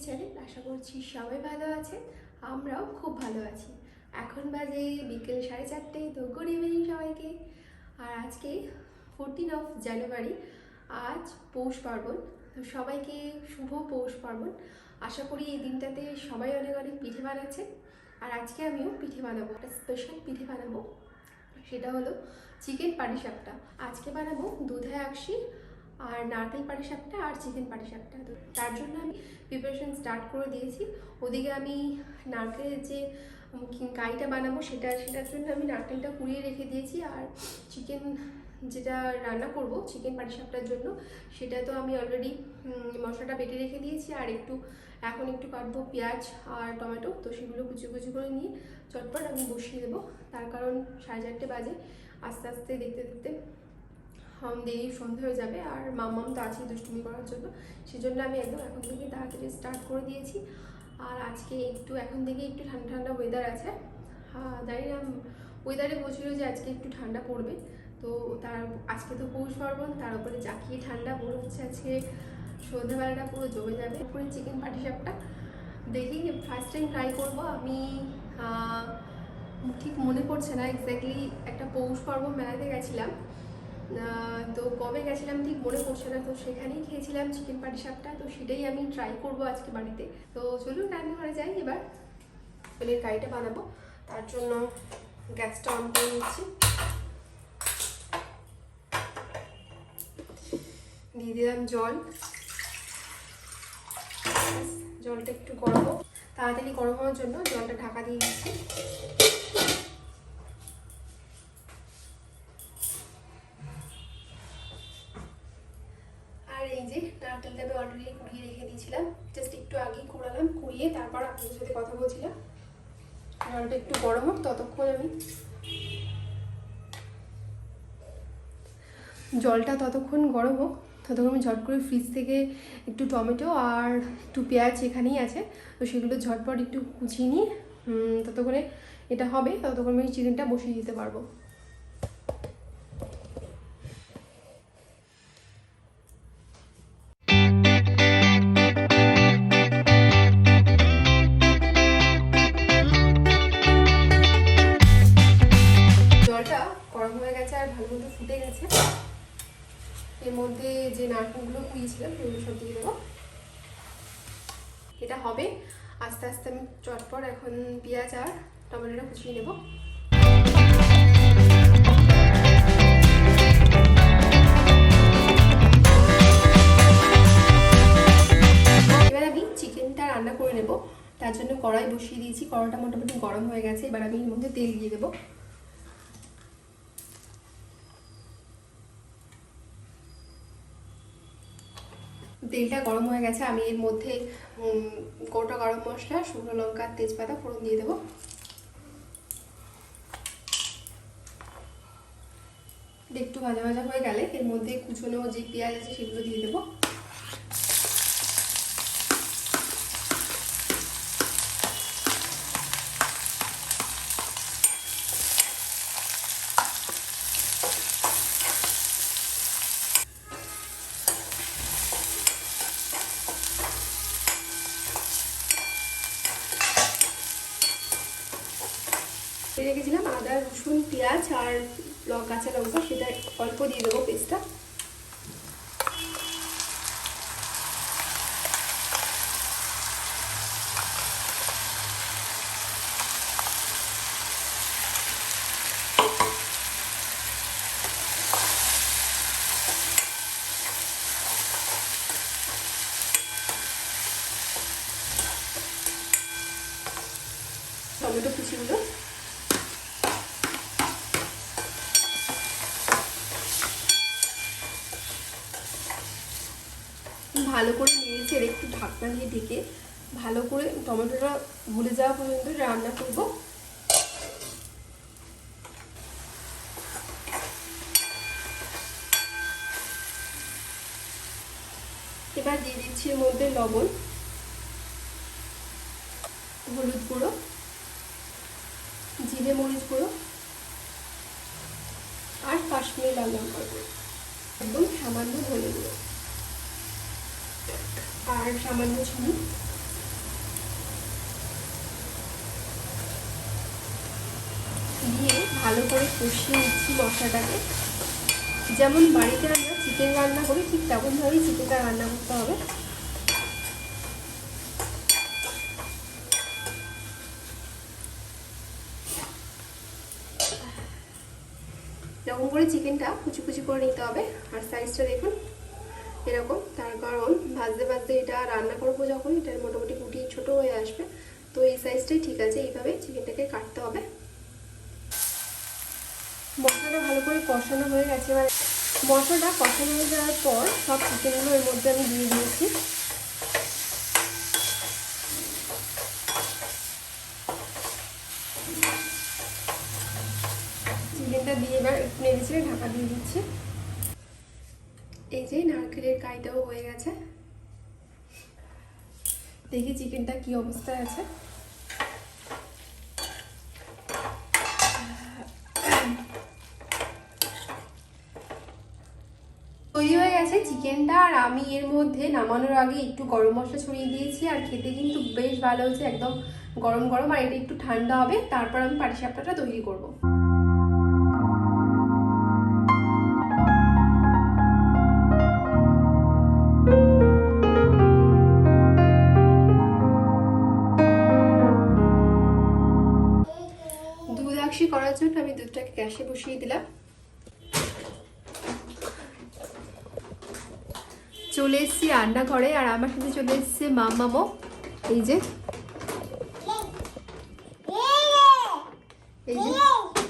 Channel. আশা করছি সবাই ভালো আছেন, আমরাও খুব ভালো আছি। এখন বাজে বিকেল 4:30, তো গুড ইভিনিং সবাইকে। আর আজকে 14 জানুয়ারি, আজ পৌষ পার্বণ। তো সবাইকে শুভ পৌষ পার্বণ। আশা করি এই দিনটাতে সবাই অনেক অনেক পিঠে বানাচ্ছে। আর আজকে আমিও পিঠে বানাবো, একটা স্পেশাল পিঠে বানাবো, সেটা হলো চিকেন পাটিসাপটা। আজকে বানাবো দুধে আকশি আর নারকেল পাটিসাপটা আর চিকেন পাটিসাপটা। তো তার জন্য আমি প্রিপারেশন স্টার্ট করে দিয়েছি। ওদিকে আমি নারকেলের যে কাইটা বানাবো সেটার জন্য আমি নারকেলটা কুড়িয়ে রেখে দিয়েছি। আর চিকেন যেটা রান্না করব চিকেন পাটিসাপটার জন্য, সেটা তো আমি অলরেডি মশলাটা বেটে রেখে দিয়েছি। আর এখন একটু কাটবো পেঁয়াজ আর টমেটো, তো সেগুলো কুচি কুচি করে নিয়ে চটপট আমি বসিয়ে দেবো। তার কারণ 4:30 বাজে, আস্তে আস্তে দেখতে দেখতে দেরি সন্ধে হয়ে যাবে। আর মাম্মাম তো আছেই দুষ্টুমি করার জন্য, সেজন্য আমি একদম এখন থেকে তাড়াতাড়ি স্টার্ট করে দিয়েছি। আর আজকে এখন থেকে একটু ঠান্ডা ঠান্ডা ওয়েদার আছে। জানি না, ওয়েদারে বলছিল যে আজকে একটু ঠান্ডা পড়বে। তো আজকে তো পৌষ পার্বণ, তার উপরে জাকিয়ে ঠান্ডা মনে হচ্ছে আজকে সন্ধ্যাবেলাটা পুরো জমে যাবে। উপরে চিকেন পাটিসাপটা দেখি ফার্স্ট টাইম ট্রাই করবো আমি। ঠিক মনে পড়ছে না এক্স্যাক্টলি, একটা পৌষ পার্বণ মেলাতে গেছিলাম, তো কবে গেছিলাম ঠিক মনে পড়ছে না। তো সেখানেই খেয়েছিলাম চিকেন পাটিসাপটা, তো সেটাই আমি ট্রাই করব আজকে বাড়িতে। তো চলুন রান্নাঘরে যাই। এবার পনির কারিটা বানাবো, তার জন্য গ্যাসটা অন করে নিচ্ছি। দিয়ে দিলাম জল। জলটা একটু গরম হোক, তাড়াতাড়ি গরম হওয়ার জন্য জলটা ঢাকা দিয়ে দিচ্ছি। আর এই যে নারকেলটা আমি অলরেডি কুড়িয়ে রেখে দিয়েছিলাম, জাস্ট একটু আগেই কুড়ালাম, কুড়িয়ে তারপর আপনাদের সাথে কথা বলছিলাম। জলটা একটু গরম হোক, ততক্ষণ গরম হোক, ততক্ষণ আমি ঝট করে ফ্রিজ থেকে একটু টমেটো আর একটু পেঁয়াজ এখানেই আছে, তো সেগুলো ঝটপট একটু কুচিয়ে নিয়ে ততক্ষণে এটা হবে, ততক্ষণ আমি চিকেনটা বসিয়ে দিতে পারবো। জলটা গরম হয়ে গেছে আর ভালো মতো ফুটে গেছে। এর মধ্যে যে নারকেলগুলো কুড়িয়েছিলাম সেগুলো সব দিয়ে দেবো। এটা হবে আস্তে আস্তে। আমি চটপট এখন পেঁয়াজ আর টমেটোটা কুচিয়ে নেব। এবার আমি চিকেনটা রান্না করে নেব, তার জন্য কড়াই বসিয়ে দিয়েছি। কড়াইটা মোটামুটি গরম হয়ে গেছে। এবার আমি এর মধ্যে তেল দিয়ে দেবো। তেলটা গরম হয়ে গেছে, আমি এর মধ্যে গোটা গরম মশলা, শুকনো লঙ্কা, তেজপাতা ফোড়ন দিয়ে দেবো। একটু ভাজা ভাজা হয়ে গেলে এর মধ্যে কুচনো যে পেঁয়াজ আছে সেগুলো দিয়ে দেবো। রেখেছিলাম আদা, রসুন, পেঁয়াজ আর কাঁচা লঙ্কা, সেটা অল্প দিয়ে দেবো পেস্টটা। টমেটো কুচিগুলো ভালো করে নিয়েছি, একটু ঢাকনা দিয়ে ঢেকে ভালো করে টমেটোটা ভুলে যাওয়া পর্যন্ত রান্না করব। এবার দিয়ে দিচ্ছি এর মধ্যে লবণ, হলুদ গুঁড়ো, জিরে মরিচ গুঁড়ো আর কাশ্মীরি লাল লঙ্কার গুঁড়ো, একদম সামান্য ধনে গুঁড়ো আর সামান্য চিনি। ভালো করে কষিয়ে নিচ্ছি মশলাটাকে। যেমন বাড়িতে আমরা চিকেন রান্না করি ঠিক তেমনভাবেই চিকেনটা রান্না করতে হবে। এরকম করে চিকেনটা কুচি কুচি করে নিতে হবে। আর সাইজটা দেখুন এরকম, তার কারণ ভাজতে ভাজতে এটা রান্না করবো যখন এটা মোটামুটি কুটি ছোট হয়ে আসবে, তো এই সাইজটাই ঠিক আছে। এইভাবে চিকেনটাকে কাটতে হবে। মশলাটা ভালো করে কষানো হয়ে গেছে। এবার মশলাটা কষানো হয়ে যাওয়ার পর সব চিকেনগুলো এর মধ্যে আমি দিয়ে দিয়েছি। চিকেনটা দিয়ে এবার একটু নেড়েচেড়ে ঢাকা দিয়ে দিচ্ছি। এই যে নারকেলের কাইটাও হয়ে গেছে। দেখি চিকেনটা কি অবস্থায় আছে। তৈরি হয়ে গেছে চিকেনটা। আর আমি এর মধ্যে নামানোর আগে একটু গরম মশলা ছড়িয়ে দিয়েছি। আর খেতে কিন্তু বেশ ভালো হয়েছে, একদম গরম গরম। আর এটা একটু ঠান্ডা হবে, তারপর আমি পাটিসাপটাটা তৈরি করব। দুধ আকশি করার জন্য আমি দুধটাকে গ্যাসে বসিয়ে দিলাম। চলে এসেছি রান্নাঘরে, আর আমার সাথে চলে এসছে মাম্মামও। এই যে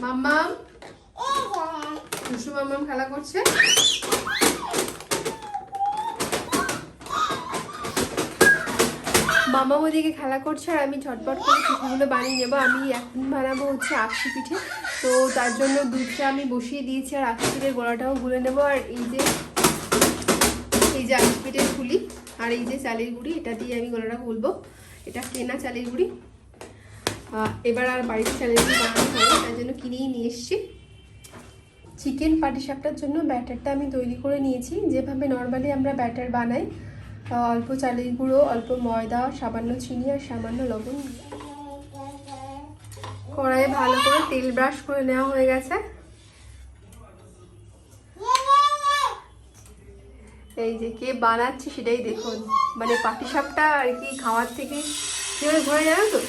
মাম্মাম, টুসু মাম্মাম খেলা করছে। মামা ওদিকে খেলা করছে, আর আমি ঝটপট করে পিঠেগুলো বানিয়ে নেবো। আমি এখন বানাবো হচ্ছে আকশি পিঠে, তো তার জন্য দুধটা আমি বসিয়ে দিয়েছি। আর আকশি পিঠের গোড়াটাও গুলে নেবো। আর এই যে আকশি পিঠের গুলি, আর এই যে চালের গুঁড়ি, এটা দিয়ে আমি গোলাটা গুলবো। এটা কেনা চালের গুঁড়ি, এবার আর বাড়িতে চালের গুঁড়ি বানানো হয়, তার জন্য কিনেই নিয়ে এসছি। চিকেন পাটিসাপটার জন্য ব্যাটারটা আমি তৈরি করে নিয়েছি। যেভাবে নর্মালি আমরা ব্যাটার বানাই, অল্প চালের গুঁড়ো, অল্প ময়দা, সামান্য চিনি আর সামান্য লবণ। কড়াইয়ে ভালো করে তেল ব্রাশ করে নেওয়া হয়ে গেছে। এই যে কে বানাচ্ছে সেটাই দেখুন, মানে পাটিসাপটা আর কি খাওয়ার থেকে কিভাবে ঘরে জানো তো।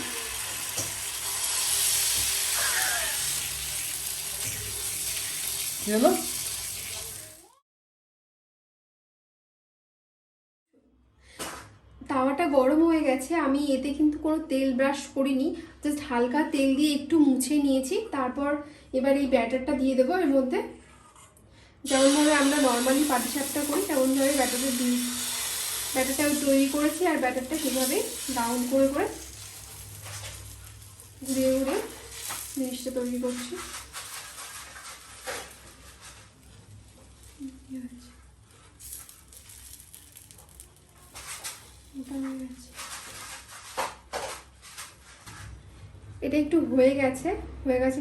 তাওয়াটা গরম হয়ে গেছে। আমি এতে কিন্তু কোনো তেল ব্রাশ করিনি, জাস্ট হালকা তেল দিয়ে একটু মুছে নিয়েছি। তারপর এবার এই ব্যাটারটা দিয়ে দেবো এর মধ্যে। যেমনভাবে আমরা নর্মালি পাটিসাপটা করি তেমনভাবে ব্যাটারটা আমি তৈরি করেছি। আর ব্যাটারটা সেভাবে রাউন্ড করে করে ঘুরিয়ে ঘুরিয়ে জিনিসটা তৈরি করছি। এটা একটু হয়ে গেছে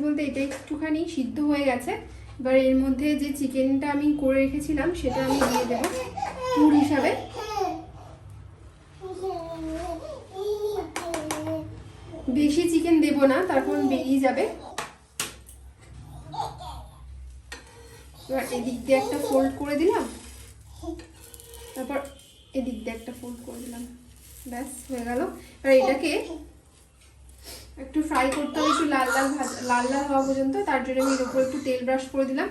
বলতে এটা একটুখানি সিদ্ধ হয়ে গেছে। এবার এর মধ্যে যে চিকেনটা আমি করে রেখেছিলাম সেটা আমি দিয়ে দেবো পুর হিসাবে। বেশি চিকেন দেবো না, তারপর বেরিয়ে যাবে। এবার এদিক দিয়ে একটা ফোল্ড করে দিলাম, তারপর এদিক দিয়ে একটা ফোল্ড করে দিলাম, ব্যাস হয়ে গেল। এবার এটাকে একটু ফ্রাই করতে হবে, একটু লাল লাল হওয়া পর্যন্ত। তার জন্য আমি এর উপর একটু তেল ব্রাশ করে দিলাম।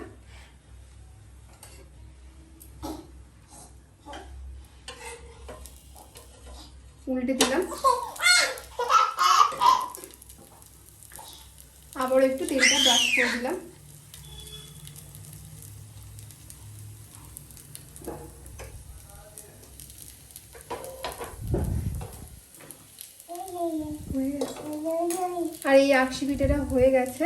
উল্টে দিলাম, আবার একটু তেলটা ব্রাশ করে দিলাম। আর এই আকশি পিঠাটা হয়ে গেছে।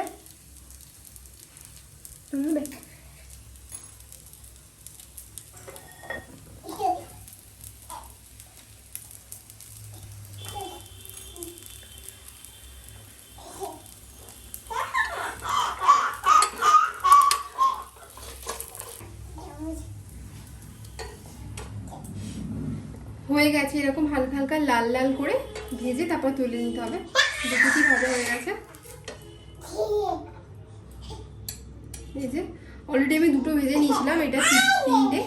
হয়ে গেছে এরকম হালকা হালকা লাল লাল করে ভেজে তারপর তুলে নিতে হবে। দুটি ভাজা হয়ে গেছে। এই যে অলরেডি আমি দুটো ভেজে নিয়েছিলাম, এটা তিনটে।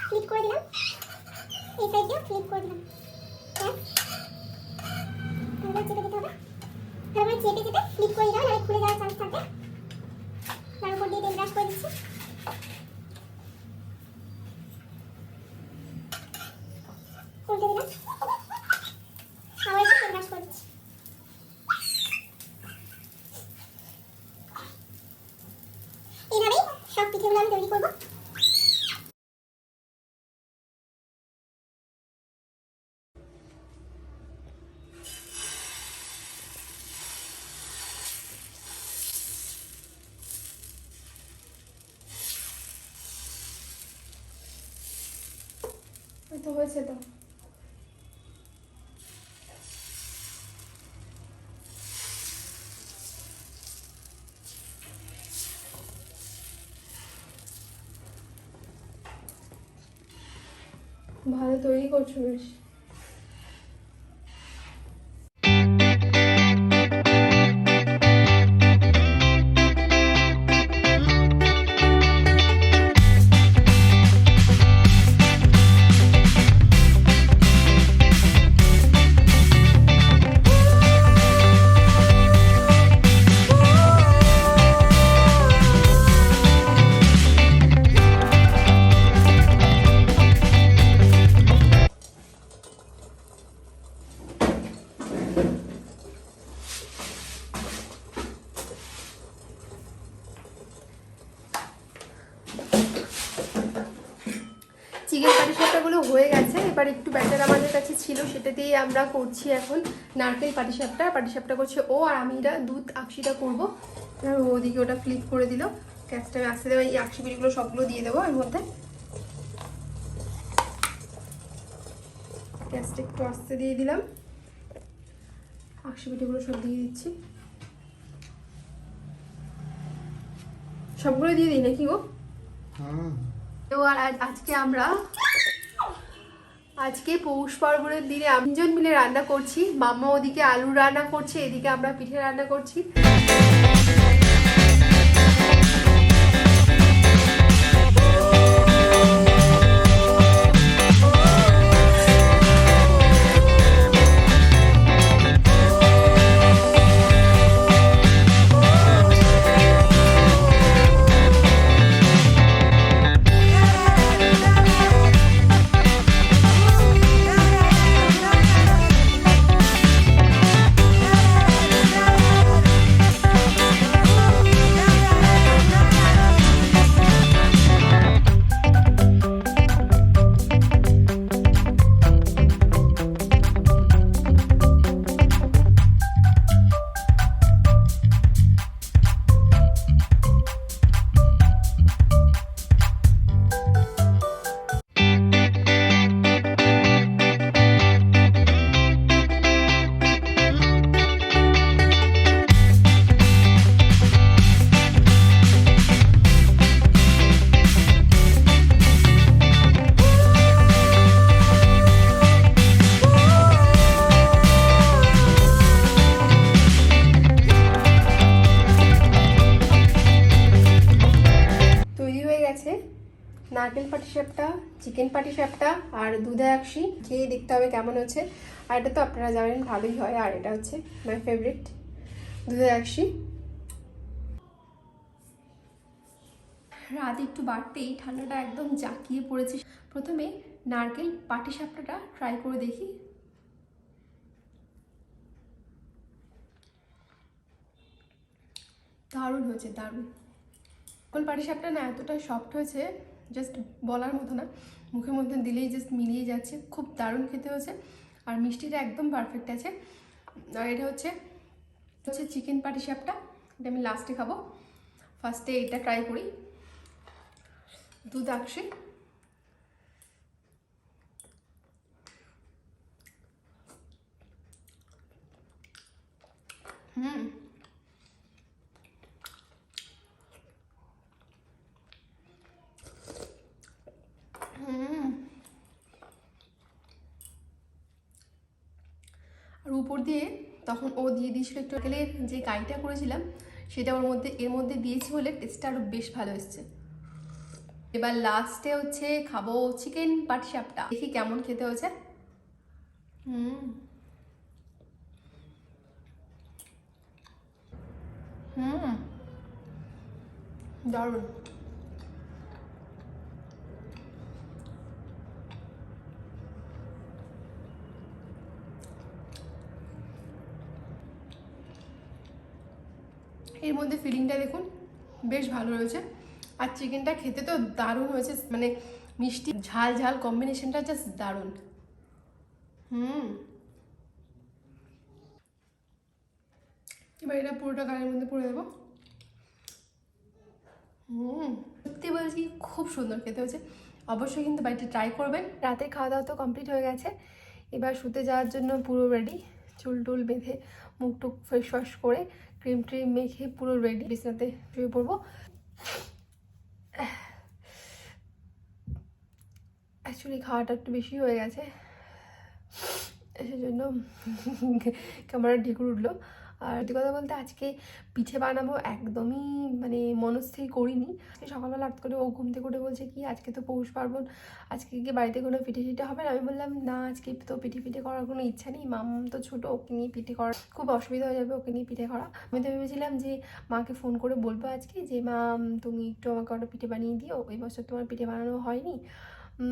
ফ্লিপ করে দিলাম, এই সাইড দিয়ে ফ্লিপ করে দিলাম, তারপর চেপে দিতে হবে। তারপরে চেপে চেপে ফ্লিপ করে দিলাম, নাহলে খুলে যাওয়ার চান্স থাকবে। তার উপর দিয়ে তেল ব্রাশ করে দিচ্ছি। উল্টে দিলাম, আবার একটু তেল ব্রাশ করে দিচ্ছি। এইভাবেই সব পিঠেগুলো আমি তৈরি করবো। তো হয়েছে তো। ভালো তৈরি করছো বেশ। চিকেন পাটিসাপটাগুলো হয়ে গেছে, এবার একটু ব্যাটার আমাদের কাছে ছিল, সেটা দিয়ে আমরা করছি এখন নারকেল পাটিসাপটা। পাটিসাপটা করছে ও, আর আমি এটা দুধ আকশিটা করবো। ওদিকে ওটা ফ্লিপ করে দিল, গ্যাসটা আমি আসতে দেবো, এই আকশি পিঠিগুলো সবগুলো দিয়ে দেবো এর মধ্যে। গ্যাসটা একটু আস্তে দিয়ে দিলাম, আকশি পিঠিগুলো সব দিয়ে দিচ্ছি। সবগুলো দিয়ে দিই নাকি গো? তো আর আজকে পৌষ পার্বণের দিনে আমজন মিলে রান্না করছি। মাম্মা ওদিকে আলু রান্না করছে, এদিকে আমরা পিঠে রান্না করছি। নারকেল পাটিসাপটা, চিকেন পাটিসাপটা আর দুধে আকশি। খেয়ে দেখতে হবে কেমন হচ্ছে। আর এটা তো আপনারা জানেন ভালোই হয়। আর এটা হচ্ছে মাই ফেভারিট দুধে আকশি। রাত একটু বাড়তেই ঠান্ডাটা একদম জাঁকিয়ে পড়েছে। প্রথমে নারকেল পাটিসাপটাটা ট্রাই করে দেখি। দারুণ হয়েছে, দারুণ। নারকেল পাটিসাপটা না এতটা সফট হয়েছে, জাস্ট বলার মতো না, মুখের মধ্যে দিলেই জাস্ট মিলিয়ে যাচ্ছে। খুব দারুণ খেতে হয়েছে, আর মিষ্টিটা একদম পারফেক্ট আছে। আর এটা হচ্ছে চিকেন পাটিসাপটা, এটা আমি লাস্টে খাবো। ফার্স্টে এটা ট্রাই করি, দুধ আকশি। দিয়ে তখন ও দিয়ে দিয়েছিল একটু নারকেলের যে কাইটা করেছিলাম সেটা এর মধ্যে দিয়েছি বলে টেস্টটা আরও বেশ ভালো এসছে। এবার লাস্টে হচ্ছে খাবো চিকেন পাটিসাপটা, দেখি কেমন খেতে হয়েছে। দারুণ। এর মধ্যে ফিলিংটা দেখুন বেশ ভালো রয়েছে, আর চিকেনটা খেতে তো দারুণ হয়েছে, মানে মিষ্টি ঝাল ঝাল কম্বিনেশনটা জাস্ট দারুণ। এবার এটা পুরোটা গালের মধ্যে পুরো দেবো। সত্যি বলছি খুব সুন্দর খেতে হয়েছে, অবশ্যই কিন্তু বাড়িতে ট্রাই করবেন। রাতের খাওয়া দাওয়া তো কমপ্লিট হয়ে গেছে, এবার শুতে যাওয়ার জন্য পুরো রেডি, চুল টুল বেঁধে মুখ টুক ফেস ওয়াশ করে ক্রিম ট্রিম মেখে পুরো রেডি, বিছানাতে শুয়ে পড়বো। অ্যাকচুয়ালি খাওয়াটা একটু বেশি হয়ে গেছে, সেজন্য ক্যামেরা ঢেকুর উঠলো। আর সত্যি কথা বলতে আজকে পিঠে বানাবো একদমই মানে মনস্থির করিনি। সকালবেলা হঠাৎ করে ও ঘুম থেকে উঠে বলছে কি আজকে তো পৌষ পার্বণ, আজকে কি বাড়িতে কোনো পিঠে টিঠে হবে না? আমি বললাম না, আজকে তো পিঠে করার কোনো ইচ্ছা নেই, মাম তো ছোটো, ওকে নিয়ে পিঠে করার খুব অসুবিধা হয়ে যাবে, ওকে নিয়ে পিঠে করা। আমি তো ভেবেছিলাম যে মাকে ফোন করে বলবো আজকে যে মা তুমি একটু আমাকে একটা পিঠে বানিয়ে দিও, ওই বছর তোমার পিঠে বানানো হয়নি।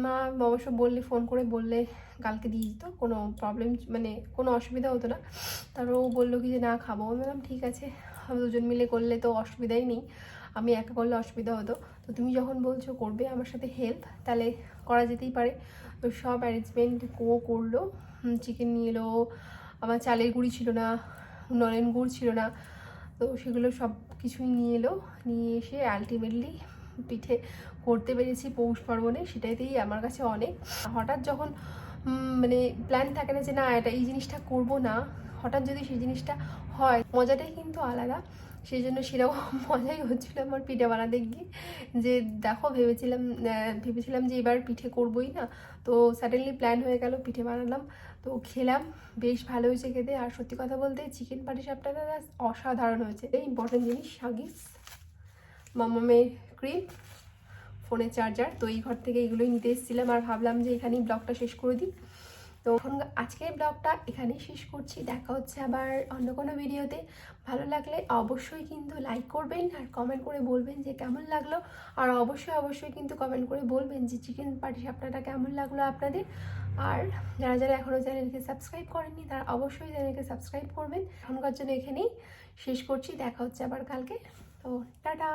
মা অবশ্য বললে, ফোন করে বললে কালকে দিয়ে দিত, কোনো প্রবলেম মানে কোনো অসুবিধা হতো না। তারপর ও বললো কি যে না খাবো। আমি বললাম ঠিক আছে, দুজন মিলে করলে তো অসুবিধাই নেই, আমি একা করলে অসুবিধা হতো, তো তুমি যখন বলছো করবে আমার সাথে হেল্প, তাহলে করা যেতেই পারে। তো সব অ্যারেঞ্জমেন্ট ও করলো, চিকেন নিয়ে এলো, আমার চালের গুঁড়ি ছিল না, নলেন গুড় ছিল না, তো সেগুলো সব কিছুই নিয়ে এলো, নিয়ে এসে আলটিমেটলি পিঠে করতে পেরেছি পৌষ পার্বণে, সেটাইতেই আমার কাছে অনেক। হঠাৎ যখন মানে প্ল্যান থাকে না যে না এটা এই জিনিসটা করব না, হঠাৎ যদি সেই জিনিসটা হয় মজাটাই কিন্তু আলাদা। সেই জন্য সেরকম মজাই হচ্ছিলো আমার পিঠে বানাতে গিয়ে, যে দেখো ভেবেছিলাম যে এবার পিঠে করবোই না, তো সাডেনলি প্ল্যান হয়ে গেল, পিঠে বানালাম, তো খেলাম, বেশ ভালো হয়েছে খেতে। আর সত্যি কথা বলতে চিকেন পাটিসাপটাটা অসাধারণ হয়েছে। এই ইম্পর্টেন্ট জিনিস হাগিস, মামামের ক্রিম, ফোনের চার্জার, তো এই ঘর থেকে এগুলোই নিতে এসেছিলাম, আর ভাবলাম যে এখানেই ব্লগটা শেষ করে দিই। তো এখন আজকের ব্লগটা এখানেই শেষ করছি, দেখা হচ্ছে আবার অন্য কোনো ভিডিওতে। ভালো লাগলে অবশ্যই কিন্তু লাইক করবেন আর কমেন্ট করে বলবেন যে কেমন লাগলো, আর অবশ্যই কিন্তু কমেন্ট করে বলবেন যে চিকেন পাটিসাপটাটা কেমন লাগলো আপনাদের। আর যারা যারা এখনও চ্যানেলকে সাবস্ক্রাইব করেননি তারা অবশ্যই চ্যানেলকে সাবস্ক্রাইব করবেন। এখনকার জন্য এখানেই শেষ করছি, দেখা হচ্ছে আবার কালকে, তো টাটা।